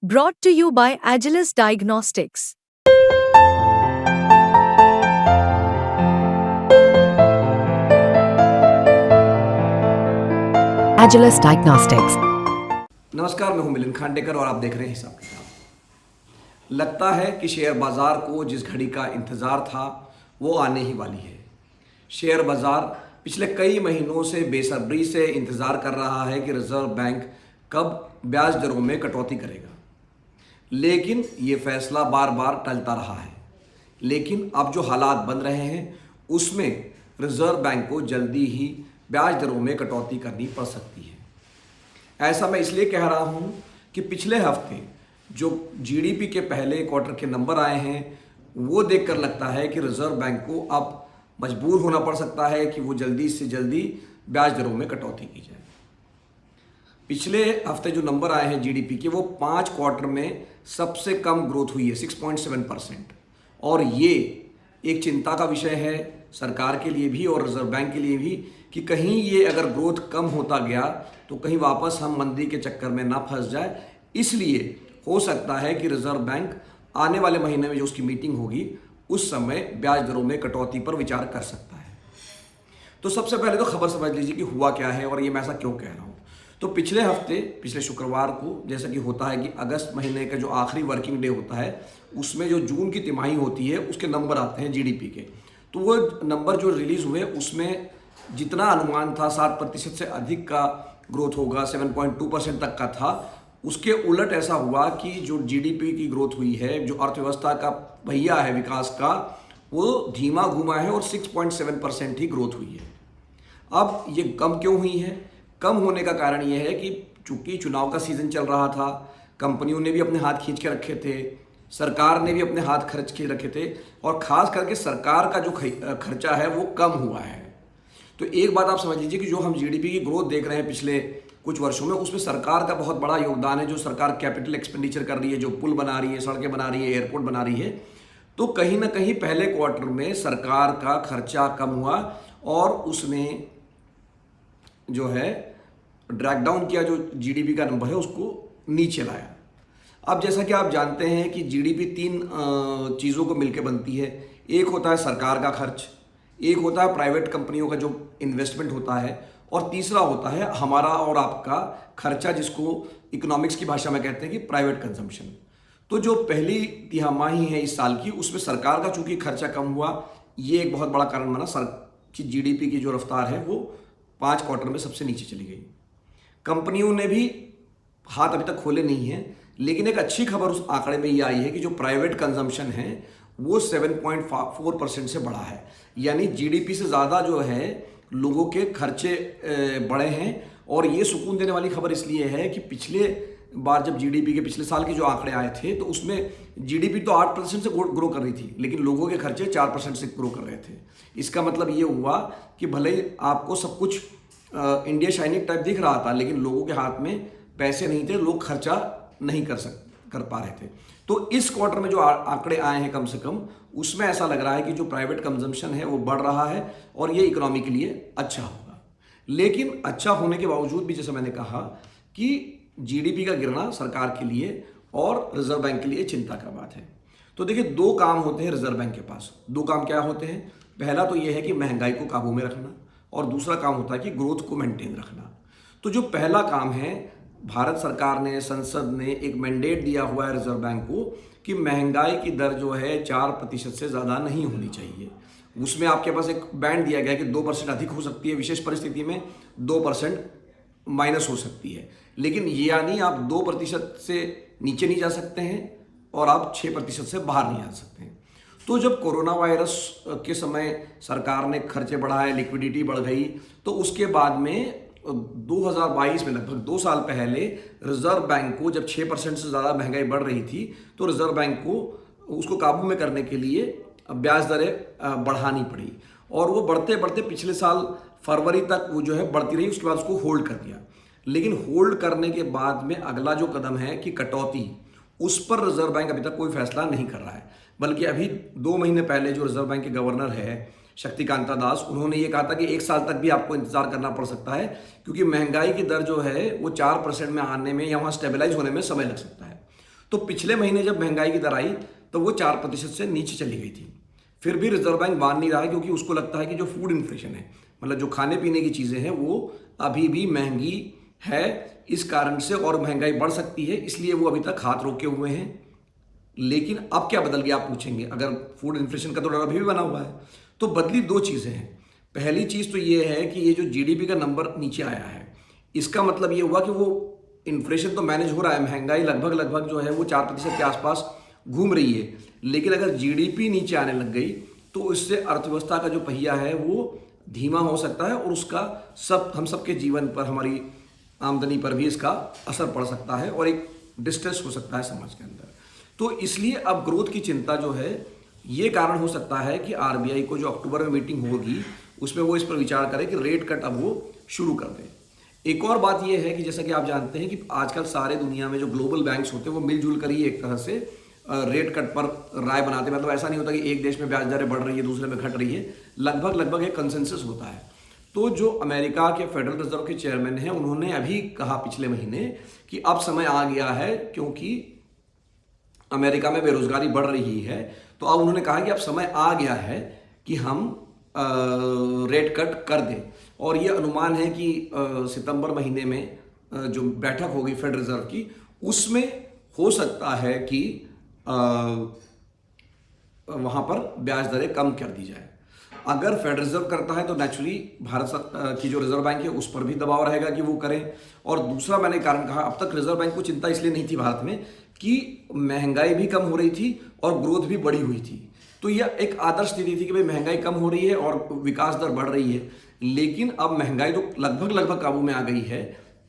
Brought to you by Agilus Diagnostics. Agilus Diagnostics. नमस्कार, मैं हूं मिलिंद खांडेकर और आप देख रहे हैं हिसाब किताब। लगता है कि शेयर बाजार को जिस घड़ी का इंतज़ार था वो आने ही वाली है। शेयर बाजार पिछले कई महीनों से बेसब्री से इंतज़ार कर रहा है कि रिजर्व बैंक कब ब्याज दरों में कटौती करेगा, लेकिन ये फैसला बार बार टलता रहा है। लेकिन अब जो हालात बन रहे हैं उसमें रिजर्व बैंक को जल्दी ही ब्याज दरों में कटौती करनी पड़ सकती है। ऐसा मैं इसलिए कह रहा हूँ कि पिछले हफ्ते जो जीडीपी के पहले क्वार्टर के नंबर आए हैं वो देखकर लगता है कि रिजर्व बैंक को अब मजबूर होना पड़ सकता है कि वो जल्दी से जल्दी ब्याज दरों में कटौती की जाए। पिछले हफ्ते जो नंबर आए हैं जीडीपी के वो 5 क्वार्टर में सबसे कम ग्रोथ हुई है 6.7%। और ये एक चिंता का विषय है सरकार के लिए भी और रिजर्व बैंक के लिए भी कि कहीं ये अगर ग्रोथ कम होता गया तो कहीं वापस हम मंदी के चक्कर में ना फंस जाए। इसलिए हो सकता है कि रिजर्व बैंक आने वाले महीने में जो उसकी मीटिंग होगी उस समय ब्याज दरों में कटौती पर विचार कर सकता है। तो सबसे पहले तो खबर समझ लीजिए कि हुआ क्या है और ये मैं ऐसा क्यों कह रहा हूँ। तो पिछले शुक्रवार को जैसा कि होता है कि अगस्त महीने का जो आखिरी वर्किंग डे होता है उसमें जो जून की तिमाही होती है उसके नंबर आते हैं जीडीपी के। तो वो नंबर जो रिलीज़ हुए उसमें जितना अनुमान था 7% से अधिक का ग्रोथ होगा, 7.2% तक का था, उसके उलट ऐसा हुआ कि जो जीडीपी की ग्रोथ हुई है, जो अर्थव्यवस्था का पहिया है विकास का, वो धीमा घूमा है और 6.7% ही ग्रोथ हुई है। अब ये कम क्यों हुई है? कम होने का कारण ये है कि चूंकि चुनाव का सीज़न चल रहा था, कंपनियों ने भी अपने हाथ खींच के रखे थे, सरकार ने भी अपने हाथ खर्च के रखे थे और ख़ास करके सरकार का जो खर्चा है वो कम हुआ है। तो एक बात आप समझ लीजिए कि जो हम जीडीपी की ग्रोथ देख रहे हैं पिछले कुछ वर्षों में उसमें सरकार का बहुत बड़ा योगदान है। जो सरकार कैपिटल एक्सपेंडिचर कर रही है, जो पुल बना रही है, सड़कें बना रही है, एयरपोर्ट बना रही है, तो कहीं ना कहीं पहले क्वार्टर में सरकार का खर्चा कम हुआ और उसने जो है ड्रैग डाउन किया, जो जीडीपी का नंबर है उसको नीचे लाया। अब जैसा कि आप जानते हैं कि जीडीपी 3 चीज़ों को मिलकर बनती है। एक होता है सरकार का खर्च, एक होता है प्राइवेट कंपनियों का जो इन्वेस्टमेंट होता है, और तीसरा होता है हमारा और आपका खर्चा, जिसको इकोनॉमिक्स की भाषा में कहते हैं कि प्राइवेट कंजम्पशन। तो जो पहली तिमाही है इस साल की उसमें सरकार का चूंकि खर्चा कम हुआ, ये एक बहुत बड़ा कारण बना सर कि जीडीपी की जो रफ्तार है वो 5 क्वार्टर में सबसे नीचे चली गई। कंपनियों ने भी हाथ अभी तक खोले नहीं हैं, लेकिन एक अच्छी खबर उस आंकड़े में ये आई है कि जो प्राइवेट कंजम्पशन है वो 7.4% से बढ़ा है। यानी जीडीपी से ज़्यादा जो है लोगों के खर्चे बढ़े हैं। और ये सुकून देने वाली खबर इसलिए है कि पिछले बार जब जीडीपी के पिछले साल के जो आंकड़े आए थे तो उसमें जीडीपी तो 8% से ग्रो कर रही थी, लेकिन लोगों के खर्चे 4% से ग्रो कर रहे थे। इसका मतलब ये हुआ कि भले ही आपको सब कुछ इंडिया शाइनिंग टाइप दिख रहा था, लेकिन लोगों के हाथ में पैसे नहीं थे, लोग खर्चा नहीं कर पा रहे थे। तो इस क्वार्टर में जो आंकड़े आए हैं कम से कम उसमें ऐसा लग रहा है कि जो प्राइवेट कंजम्पशन है वो बढ़ रहा है और ये इकोनॉमी के लिए अच्छा होगा। लेकिन अच्छा होने के बावजूद भी जैसे मैंने कहा कि जीडीपी का गिरना सरकार के लिए और रिजर्व बैंक के लिए चिंता का बात है। तो देखिए, 2 काम होते हैं रिजर्व बैंक के पास। 2 काम क्या होते हैं? पहला तो ये है कि महंगाई को काबू में रखना और दूसरा काम होता है कि ग्रोथ को मेंटेन रखना। तो जो पहला काम है, भारत सरकार ने, संसद ने एक मैंडेट दिया हुआ है रिजर्व बैंक को कि महंगाई की दर जो है 4% से ज़्यादा नहीं होनी चाहिए। उसमें आपके पास एक बैंड दिया गया है कि 2% अधिक हो सकती है, विशेष परिस्थिति में 2% माइनस हो सकती है, लेकिन ये यानी आप 2% से नीचे नहीं जा सकते हैं और आप 6% से बाहर नहीं आ सकते हैं। तो जब कोरोना वायरस के समय सरकार ने खर्चे बढ़ाए, लिक्विडिटी बढ़ गई, तो उसके बाद में 2022 में लगभग 2 साल पहले रिजर्व बैंक को जब 6% से ज़्यादा महंगाई बढ़ रही थी तो रिजर्व बैंक को उसको काबू में करने के लिए ब्याज दरें बढ़ानी पड़ी और वो बढ़ते बढ़ते पिछले साल फरवरी तक वो जो है बढ़ती रही। उसके बाद उसको होल्ड कर दिया। लेकिन होल्ड करने के बाद में अगला जो कदम है कि कटौती, उस पर रिजर्व बैंक अभी तक कोई फैसला नहीं कर रहा है। बल्कि अभी 2 महीने पहले जो रिजर्व बैंक के गवर्नर है शक्तिकांता दास, उन्होंने ये कहा था कि 1 साल तक भी आपको इंतजार करना पड़ सकता है क्योंकि महंगाई की दर जो है वो 4% में आने में या वहाँ स्टेबलाइज होने में समय लग सकता है। तो पिछले महीने जब महंगाई की दर आई तो वो 4% से नीचे चली गई थी। फिर भी रिजर्व बैंक मान नहीं रहा है, क्योंकि उसको लगता है कि जो फूड इन्फ्लेशन है, मतलब जो खाने पीने की चीज़ें हैं, वो अभी भी महंगी है। इस कारण से और महंगाई बढ़ सकती है, इसलिए वो अभी तक हाथ रोके हुए हैं। लेकिन अब क्या बदल गया आप पूछेंगे, अगर फूड इन्फ्लेशन का तो डर अभी भी बना हुआ है। तो बदली दो चीज़ें हैं। पहली चीज़ तो ये है कि ये जो जीडीपी का नंबर नीचे आया है, इसका मतलब ये हुआ कि वो इन्फ्लेशन तो मैनेज हो रहा है, महंगाई लगभग जो है वो 4% के आसपास घूम रही है। लेकिन अगर जीडीपी नीचे आने लग गई तो इससे अर्थव्यवस्था का जो पहिया है वो धीमा हो सकता है, और उसका हम सबके जीवन पर, हमारी आमदनी पर भी इसका असर पड़ सकता है, और एक डिस्ट्रेस हो सकता है समाज के अंदर। तो इसलिए अब ग्रोथ की चिंता जो है, ये कारण हो सकता है कि आरबीआई को जो अक्टूबर में मीटिंग होगी उसमें वो इस पर विचार करे कि रेट कट अब वो शुरू कर दे। एक और बात ये है कि जैसा कि आप जानते हैं कि आजकल सारे दुनिया में जो ग्लोबल बैंक्स होते हैं वो मिलजुल कर ही एक तरह से रेट कट पर राय बनाते हैं। मतलब ऐसा नहीं होता कि एक देश में ब्याज दरें बढ़ रही है, दूसरे में घट रही है, लगभग एक कंसेंसस होता है। तो जो अमेरिका के फेडरल रिजर्व के चेयरमैन हैं, उन्होंने अभी कहा पिछले महीने कि अब समय आ गया है, क्योंकि अमेरिका में बेरोजगारी बढ़ रही है। तो अब उन्होंने कहा कि अब समय आ गया है कि हम रेट कट कर दें। और ये अनुमान है कि सितंबर महीने में जो बैठक होगी फेडरल रिजर्व की, उसमें हो सकता है कि वहाँ पर ब्याज दरें कम कर दी जाए। अगर फेडरल रिजर्व करता है तो नेचुरली भारत की जो रिजर्व बैंक है उस पर भी दबाव रहेगा कि वो करें। और दूसरा मैंने कारण कहा, अब तक रिजर्व बैंक को चिंता इसलिए नहीं थी भारत में कि महंगाई भी कम हो रही थी और ग्रोथ भी बढ़ी हुई थी। तो यह एक आदर्श स्थिति थी कि भाई महंगाई कम हो रही है और विकास दर बढ़ रही है। लेकिन अब महंगाई तो लगभग काबू में आ गई है,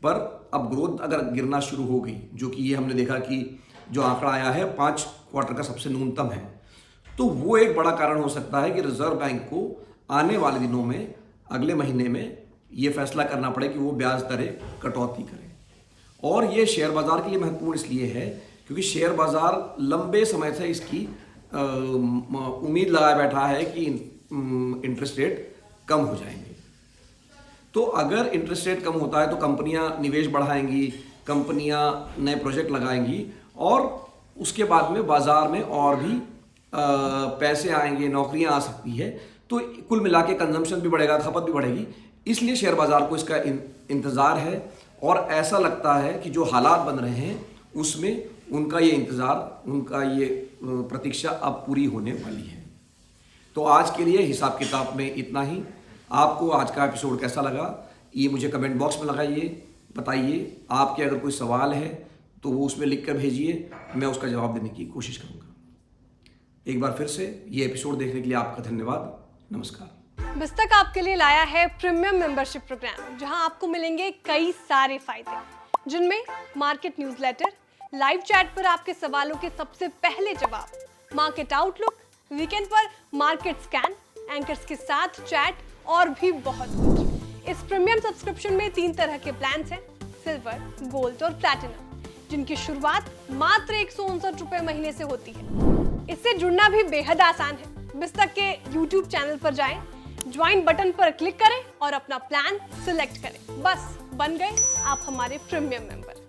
पर अब ग्रोथ अगर गिरना शुरू हो गई, जो कि ये हमने देखा कि जो आंकड़ा आया है 5 क्वार्टर का सबसे न्यूनतम है, तो वो एक बड़ा कारण हो सकता है कि रिजर्व बैंक को आने वाले दिनों में, अगले महीने में ये फैसला करना पड़े कि वो ब्याज दरें कटौती करें। और ये शेयर बाजार के लिए महत्वपूर्ण इसलिए है क्योंकि शेयर बाजार लंबे समय से इसकी उम्मीद लगाए बैठा है कि इंटरेस्ट रेट कम हो जाएंगे। तो अगर इंटरेस्ट रेट कम होता है तो कंपनियां निवेश बढ़ाएंगी, कंपनियां नए प्रोजेक्ट लगाएंगी, और उसके बाद में बाजार में और भी पैसे आएंगे, नौकरियां आ सकती है। तो कुल मिला के कंजम्पशन भी बढ़ेगा, खपत भी बढ़ेगी। इसलिए शेयर बाजार को इसका इंतज़ार है, और ऐसा लगता है कि जो हालात बन रहे हैं उसमें उनका ये इंतज़ार, उनका ये प्रतीक्षा अब पूरी होने वाली है। तो आज के लिए हिसाब किताब में इतना ही। आपको आज का एपिसोड कैसा लगा ये मुझे कमेंट बॉक्स में लगाइए, बताइए। आपके अगर कोई सवाल है तो वो उसमें लिख कर भेजिए, मैं उसका जवाब देने की कोशिश करूँगा। एक बार फिर से ये एपिसोड देखने के लिए आपका धन्यवाद। नमस्कार। बिस्तक आपके लिए लाया है प्रीमियम मेंबरशिप प्रोग्राम, जहां आपको मिलेंगे कई सारे फायदे, जिनमें मार्केट न्यूज़लेटर, लाइव चैट पर आपके सवालों के सबसे पहले जवाब, मार्केट आउटलुक, वीकेंड पर मार्केट स्कैन, एंकर्स के साथ चैट और भी बहुत कुछ। इस प्रीमियम सब्सक्रिप्शन में 3 तरह के प्लान्स हैं, सिल्वर, गोल्ड और प्लैटिनम, जिनकी शुरुआत मात्र 159 रुपए महीने से होती है। इससे जुड़ना भी बेहद आसान है। बिस्तक के YouTube चैनल पर जाएं, ज्वाइन बटन पर क्लिक करें और अपना प्लान सिलेक्ट करें। बस बन गए आप हमारे प्रीमियम मेंबर।